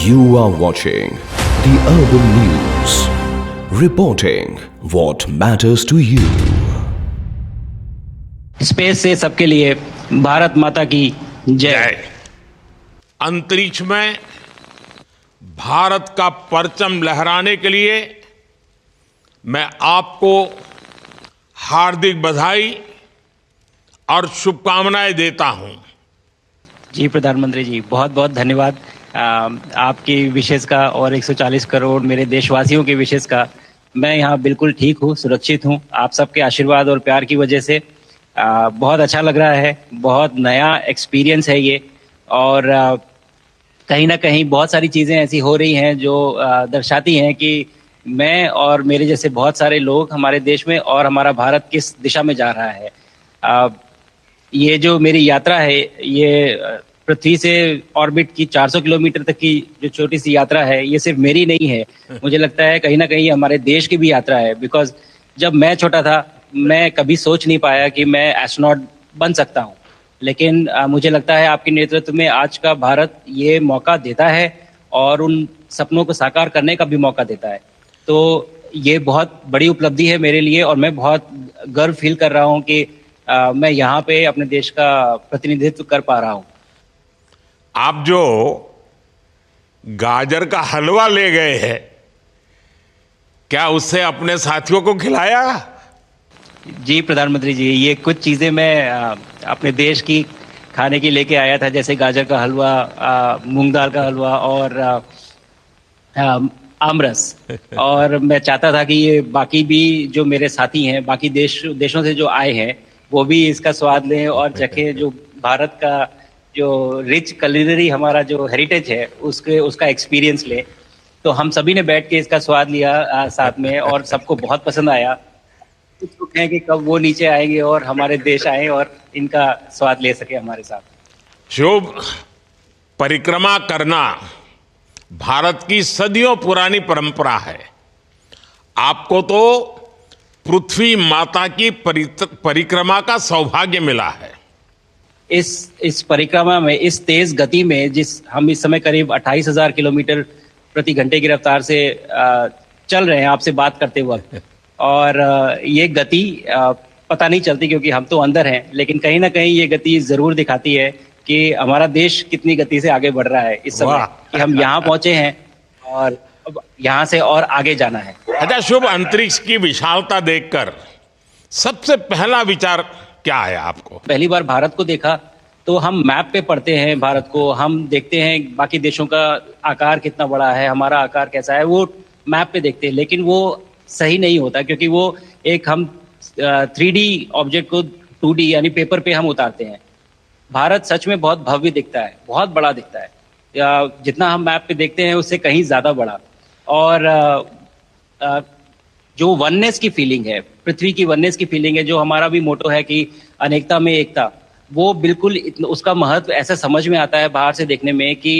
You are watching the Urban News, reporting what matters to you. Space से सबके लिए भारत माता की जय। अंतरिक्ष में भारत का परचम लहराने के लिए मैं आपको हार्दिक बधाई और शुभकामनाएं देता हूं। जी प्रधानमंत्री जी, बहुत बहुत धन्यवाद आपकी विशेष का और 140 करोड़ मेरे देशवासियों की विशेष का। मैं यहाँ बिल्कुल ठीक हूँ, सुरक्षित हूँ आप सबके आशीर्वाद और प्यार की वजह से। बहुत अच्छा लग रहा है, बहुत नया एक्सपीरियंस है ये। और कहीं ना कहीं बहुत सारी चीज़ें ऐसी हो रही हैं जो दर्शाती हैं कि मैं और मेरे जैसे बहुत सारे लोग हमारे देश में और हमारा भारत किस दिशा में जा रहा है। ये जो मेरी यात्रा है, ये पृथ्वी से ऑर्बिट की 400 किलोमीटर तक की जो छोटी सी यात्रा है, ये सिर्फ मेरी नहीं है। मुझे लगता है कहीं ना कहीं हमारे देश की भी यात्रा है। बिकॉज जब मैं छोटा था, मैं कभी सोच नहीं पाया कि मैं एस्ट्रोनॉट बन सकता हूँ। लेकिन मुझे लगता है आपके नेतृत्व में आज का भारत ये मौका देता है और उन सपनों को साकार करने का भी मौका देता है। तो ये बहुत बड़ी उपलब्धि है मेरे लिए और मैं बहुत गर्व फील कर रहा हूँ कि मैं यहाँ पे अपने देश का प्रतिनिधित्व कर पा रहा हूँ। आप जो गाजर का हलवा ले गए हैं, क्या उससे अपने साथियों को खिलाया? जी प्रधानमंत्री जी, ये कुछ चीज़ें मैं अपने देश की खाने की लेके आया था, जैसे गाजर का हलवा, मूंग दाल का हलवा और आमरस। और मैं चाहता था कि ये बाकी भी जो मेरे साथी हैं, बाकी देशों से जो आए हैं, वो भी इसका स्वाद लें और चखें, जो भारत का जो रिच कलिनरी हमारा जो हेरिटेज है उसका एक्सपीरियंस लें। तो हम सभी ने बैठ के इसका स्वाद लिया साथ में और सबको बहुत पसंद आया। कुछ हैं कि कब वो नीचे आएंगे और हमारे देश आए और इनका स्वाद ले सके हमारे साथ। शुभ परिक्रमा करना भारत की सदियों पुरानी परंपरा है। आपको तो पृथ्वी माता की परिक्रमा का सौभाग्य मिला है। इस परिक्रमा में, इस तेज गति में, हम इस समय करीब 28,000 किलोमीटर प्रति घंटे की रफ्तार से चल रहे हैं आपसे बात करते वक्त। और ये गति पता नहीं चलती क्योंकि हम तो अंदर हैं, लेकिन कहीं ना कहीं ये गति जरूर दिखाती है कि हमारा देश कितनी गति से आगे बढ़ रहा है इस समय, कि हम यहाँ पहुंचे हैं और अब यहाँ से और आगे जाना है। अच्छा शुभ, अंतरिक्ष की विशालता देखकर सबसे पहला विचार क्या आया आपको? पहली बार भारत को देखा तो हम मैप पे पढ़ते हैं भारत को, हम देखते हैं बाकी देशों का आकार कितना बड़ा है, हमारा आकार कैसा है, वो मैप पे देखते हैं। लेकिन वो सही नहीं होता क्योंकि वो एक हम 3D ऑब्जेक्ट को 2D यानी पेपर पे हम उतारते हैं। भारत सच में बहुत भव्य दिखता है, बहुत बड़ा दिखता है। जितना हम मैप पे देखते हैं उससे कहीं ज़्यादा बड़ा। और जो वननेस की फीलिंग है, पृथ्वी की वननेस की फीलिंग है, जो हमारा भी मोटो है कि अनेकता में एकता, वो बिल्कुल उसका महत्व ऐसा समझ में आता है बाहर से देखने में कि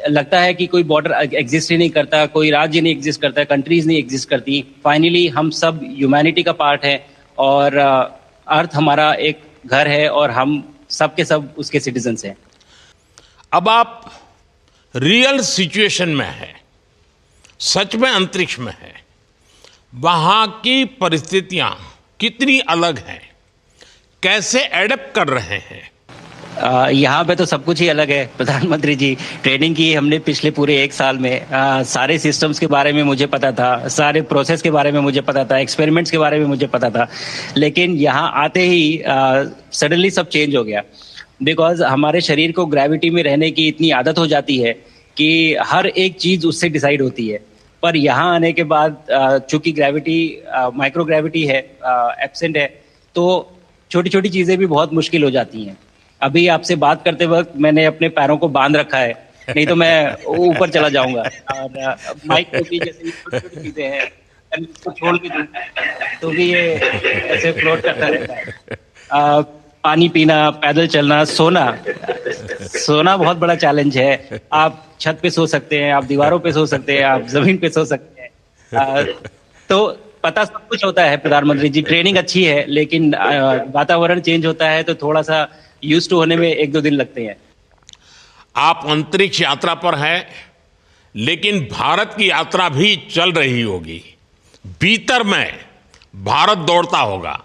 लगता है कि कोई बॉर्डर एग्जिस्ट ही नहीं करता, कोई राज्य नहीं एग्जिस्ट करता, कंट्रीज नहीं एग्जिस्ट करती। फाइनली हम सब ह्यूमैनिटी का पार्ट है और अर्थ हमारा एक घर है और हम सब के सब उसके सिटीजन्स हैं। अब आप रियल सिचुएशन में हैं, सच में अंतरिक्ष में हैं, वहां की परिस्थितियां कितनी अलग हैं, कैसे एडप्ट कर रहे हैं? यहाँ पे तो सब कुछ ही अलग है प्रधानमंत्री जी। ट्रेनिंग की हमने पिछले पूरे 1 साल में। सारे सिस्टम्स के बारे में मुझे पता था, सारे प्रोसेस के बारे में मुझे पता था, एक्सपेरिमेंट्स के बारे में मुझे पता था। लेकिन यहाँ आते ही सडनली सब चेंज हो गया। बिकॉज हमारे शरीर को ग्रेविटी में रहने की इतनी आदत हो जाती है कि हर एक चीज़ उससे डिसाइड होती है। पर यहाँ आने के बाद चूंकि ग्रेविटी माइक्रो ग्रेविटी है, एब्सेंट है, तो छोटी छोटी चीज़ें भी बहुत मुश्किल हो जाती हैं। अभी आपसे बात करते वक्त मैंने अपने पैरों को बांध रखा है, नहीं तो मैं ऊपर चला जाऊंगा। और माइक को भी जैसे छोटी छोटी चीज़ें हैं, इसको छोड़ के दूं तो भी ये ऐसे फ्लोट करता रहता है। पानी पीना, पैदल चलना, सोना बहुत बड़ा चैलेंज है। आप छत पे सो सकते हैं, आप दीवारों पे सो सकते हैं, आप जमीन पे सो सकते हैं। तो पता सब कुछ होता है प्रधानमंत्री जी। ट्रेनिंग अच्छी है, लेकिन वातावरण चेंज होता है तो थोड़ा सा यूज्ड टू होने में 1-2 दिन लगते हैं। आप अंतरिक्ष यात्रा पर हैं, लेकिन भारत की यात्रा भी चल रही होगी। भीतर में भारत दौड़ता होगा।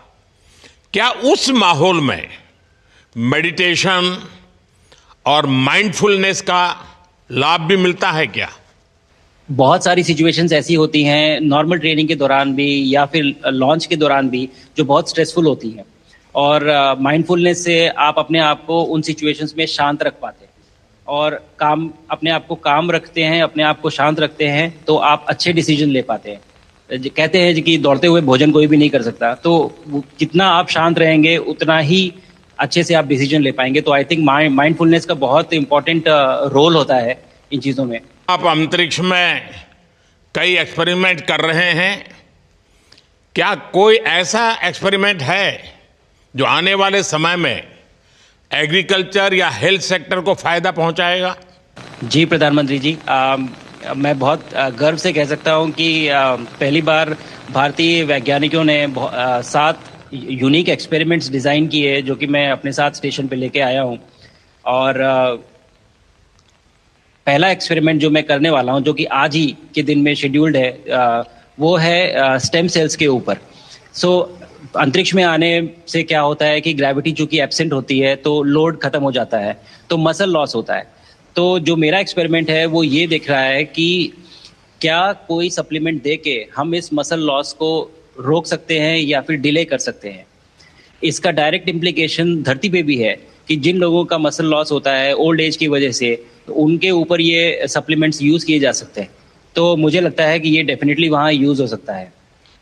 क्या उस माहौल में मेडिटेशन और माइंडफुलनेस का लाभ भी मिलता है क्या? बहुत सारी सिचुएशंस ऐसी होती हैं नॉर्मल ट्रेनिंग के दौरान भी या फिर लॉन्च के दौरान भी जो बहुत स्ट्रेसफुल होती हैं, और माइंडफुलनेस से आप अपने आप को उन सिचुएशंस में शांत रख पाते हैं और अपने आप को काम रखते हैं, अपने आप को शांत रखते हैं, तो आप अच्छे डिसीजन ले पाते हैं। कहते हैं कि दौड़ते हुए भोजन कोई भी नहीं कर सकता, तो जितना आप शांत रहेंगे उतना ही अच्छे से आप डिसीजन ले पाएंगे। तो आई थिंक माइंडफुलनेस का बहुत इंपॉर्टेंट रोल होता है इन चीज़ों में। आप अंतरिक्ष में कई एक्सपेरिमेंट कर रहे हैं। क्या कोई ऐसा एक्सपेरिमेंट है जो आने वाले समय में एग्रीकल्चर या हेल्थ सेक्टर को फायदा पहुंचाएगा? जी प्रधानमंत्री जी, मैं बहुत गर्व से कह सकता हूं कि पहली बार भारतीय वैज्ञानिकों ने 7 यूनिक एक्सपेरिमेंट्स डिज़ाइन किए जो कि मैं अपने साथ स्टेशन पे लेके आया हूं। और पहला एक्सपेरिमेंट जो मैं करने वाला हूं, जो कि आज ही के दिन में शेड्यूल्ड है, वो है स्टेम सेल्स के ऊपर। अंतरिक्ष में आने से क्या होता है कि ग्रेविटी चूंकि एब्सेंट होती है तो लोड खत्म हो जाता है, तो मसल लॉस होता है। तो जो मेरा एक्सपेरिमेंट है वो ये देख रहा है कि क्या कोई सप्लीमेंट दे के हम इस मसल लॉस को रोक सकते हैं या फिर डिले कर सकते हैं। इसका डायरेक्ट इम्प्लीकेशन धरती पे भी है कि जिन लोगों का मसल लॉस होता है ओल्ड एज की वजह से, तो उनके ऊपर ये सप्लीमेंट्स यूज़ किए जा सकते हैं। तो मुझे लगता है कि ये डेफिनेटली वहाँ यूज़ हो सकता है।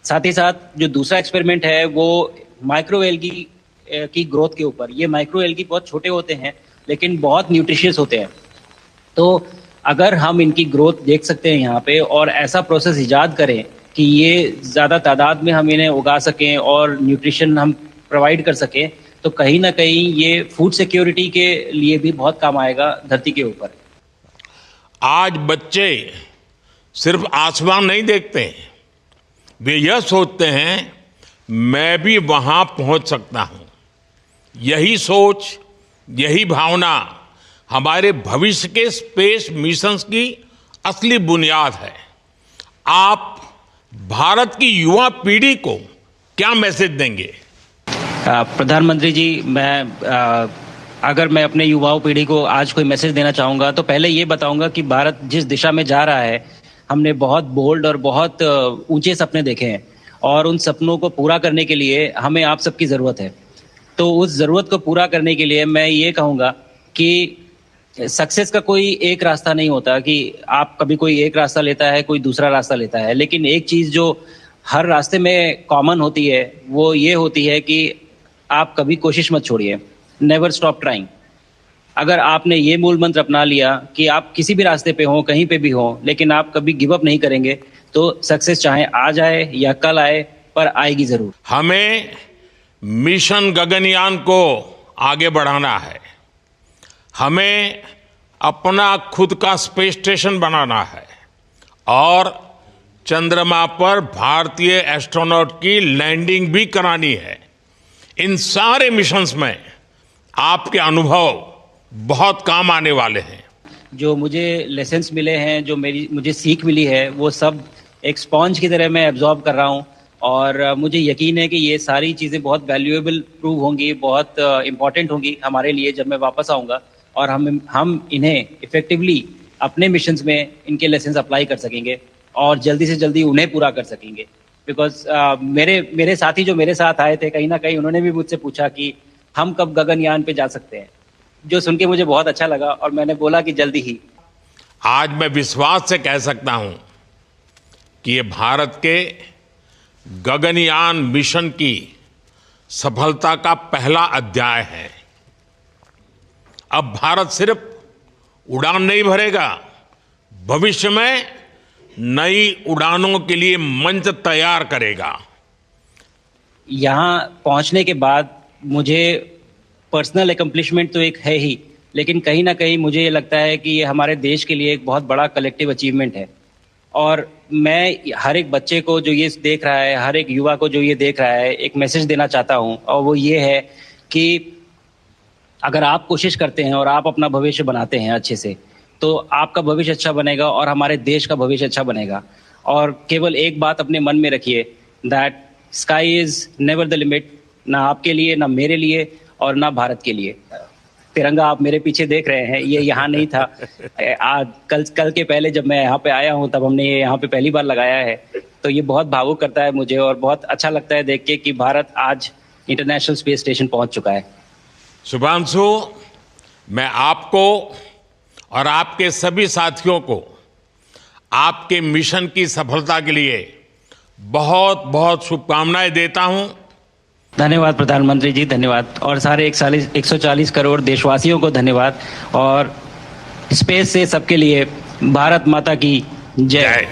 साथ ही साथ जो दूसरा एक्सपेरिमेंट है वो माइक्रो एल्गी की ग्रोथ के ऊपर। ये माइक्रो एल्गी बहुत छोटे होते हैं लेकिन बहुत न्यूट्रिशियस होते हैं। तो अगर हम इनकी ग्रोथ देख सकते हैं यहाँ पे और ऐसा प्रोसेस इजाद करें कि ये ज़्यादा तादाद में हम इन्हें उगा सकें और न्यूट्रिशन हम प्रोवाइड कर सकें, तो कहीं ना कहीं ये फूड सिक्योरिटी के लिए भी बहुत काम आएगा धरती के ऊपर। आज बच्चे सिर्फ आसमान नहीं देखते, वे यह सोचते हैं मैं भी वहां पहुंच सकता हूं। यही सोच, यही भावना हमारे भविष्य के स्पेस मिशंस की असली बुनियाद है। आप भारत की युवा पीढ़ी को क्या मैसेज देंगे? प्रधानमंत्री जी, अगर मैं अपने युवाओं पीढ़ी को आज कोई मैसेज देना चाहूँगा तो पहले ये बताऊँगा कि भारत जिस दिशा में जा रहा है, हमने बहुत बोल्ड और बहुत ऊंचे सपने देखे हैं और उन सपनों को पूरा करने के लिए हमें आप सबकी ज़रूरत है। तो उस ज़रूरत को पूरा करने के लिए मैं ये कहूँगा कि सक्सेस का कोई एक रास्ता नहीं होता कि आप कभी कोई एक रास्ता लेता है, कोई दूसरा रास्ता लेता है, लेकिन एक चीज़ जो हर रास्ते में कॉमन होती है वो ये होती है कि आप कभी कोशिश मत छोड़िए, नेवर स्टॉप ट्राइंग। अगर आपने ये मूल मंत्र अपना लिया कि आप किसी भी रास्ते पे हो, कहीं पे भी हो, लेकिन आप कभी गिव अप नहीं करेंगे, तो सक्सेस चाहे आज आए या कल आए, पर आएगी जरूर। हमें मिशन गगनयान को आगे बढ़ाना है। हमें अपना खुद का स्पेस स्टेशन बनाना है और चंद्रमा पर भारतीय एस्ट्रोनॉट की लैंडिंग भी करानी है। इन सारे मिशंस में आपके अनुभव बहुत काम आने वाले हैं। जो मुझे लेसन्स मिले हैं, जो मुझे सीख मिली है, वो सब एक स्पॉन्ज की तरह मैं एब्जॉर्ब कर रहा हूँ और मुझे यकीन है कि ये सारी चीज़ें बहुत वैल्यूएबल प्रूव होंगी, बहुत इम्पॉर्टेंट होंगी हमारे लिए जब मैं वापस आऊँगा और हम इन्हें इफेक्टिवली अपने मिशंस में इनके लेसन्स अप्लाई कर सकेंगे और जल्दी से जल्दी उन्हें पूरा कर सकेंगे। बिकॉज मेरे साथी जो मेरे साथ आए थे, कहीं ना कहीं उन्होंने भी मुझसे पूछा कि हम कब गगनयान पे जा सकते हैं, जो सुन के मुझे बहुत अच्छा लगा और मैंने बोला कि जल्दी ही। आज मैं विश्वास से कह सकता हूं कि ये भारत के गगनयान मिशन की सफलता का पहला अध्याय है। अब भारत सिर्फ उड़ान नहीं भरेगा, भविष्य में नई उड़ानों के लिए मंच तैयार करेगा। यहाँ पहुँचने के बाद मुझे पर्सनल एकम्प्लिशमेंट तो एक है ही, लेकिन कहीं ना कहीं मुझे ये लगता है कि ये हमारे देश के लिए एक बहुत बड़ा कलेक्टिव अचीवमेंट है। और मैं हर एक बच्चे को जो ये देख रहा है, हर एक युवा को जो ये देख रहा है, एक मैसेज देना चाहता हूँ और वो ये है कि अगर आप कोशिश करते हैं और आप अपना भविष्य बनाते हैं अच्छे से, तो आपका भविष्य अच्छा बनेगा और हमारे देश का भविष्य अच्छा बनेगा। और केवल एक बात अपने मन में रखिए, that sky is never the limit, ना आपके लिए, ना मेरे लिए और ना भारत के लिए। तिरंगा आप मेरे पीछे देख रहे हैं, ये यहाँ नहीं था। आज कल के पहले जब मैं यहाँ पे आया हूँ तब हमने ये यहाँ पे पहली बार लगाया है, तो ये बहुत भावुक करता है मुझे और बहुत अच्छा लगता है देख के कि भारत आज इंटरनेशनल स्पेस स्टेशन पहुंच चुका है। शुभांशु, मैं आपको और आपके सभी साथियों को आपके मिशन की सफलता के लिए बहुत बहुत शुभकामनाएं देता हूं। धन्यवाद प्रधानमंत्री जी, धन्यवाद। और सारे 140 करोड़ देशवासियों को धन्यवाद। और स्पेस से सबके लिए भारत माता की जय।